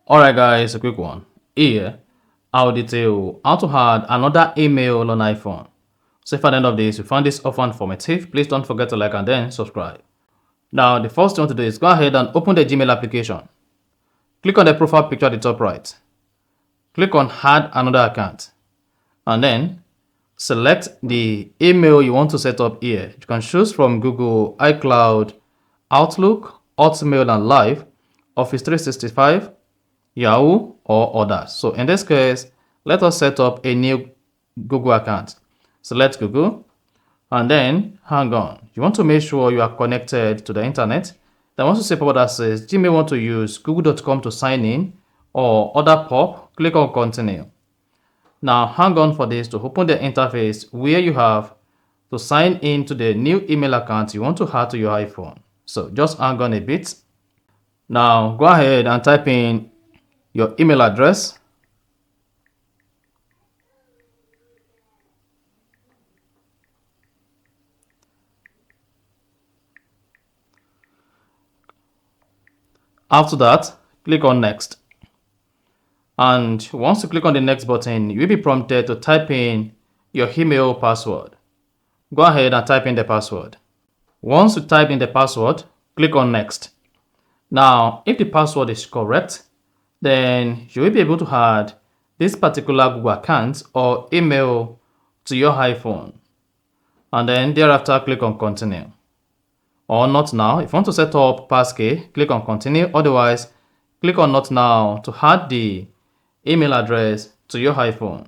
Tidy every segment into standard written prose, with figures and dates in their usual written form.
Alright guys, a quick one. Here, I'll detail how to add another email on iPhone. So if at the end of this you found this offer informative, please don't forget to like and then subscribe. Now the first thing you want to do is go ahead and open the Gmail application. Click on the profile picture at the top right. Click on add another account. And then select the email you want to set up here. You can choose from Google, iCloud, Outlook, Hotmail and Live, Office 365, Yahoo, or others. So in this case, let us set up a new Google account. Select Google and then hang on. You want to make sure you are connected to the internet. Then once you say what that says, you may want to use google.com to sign in or other pop, click on continue. Now hang on for this to open the interface where you have to sign in to the new email account you want to add to your iPhone. So just hang on a bit. Now go ahead and type in your email address. After that, click on next. And once you click on the next button, you will be prompted to type in your email password. Go ahead and type in the password. Once you type in the password, click on next. Now, if the password is correct, then you will be able to add this particular Google account or email to your iPhone. And then thereafter, click on continue. Or not now. If you want to set up passkey, click on continue. Otherwise, click on not now to add the email address to your iPhone.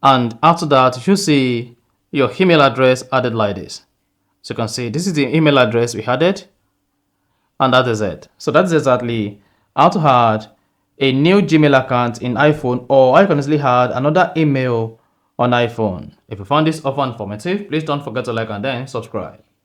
And after that, you should see your email address added like this. So you can see this is the email address we added. And that is it. So that's exactly how to add a new Gmail account in iPhone, or I can easily add another email on iPhone. If you found this offer informative, please don't forget to like and then subscribe.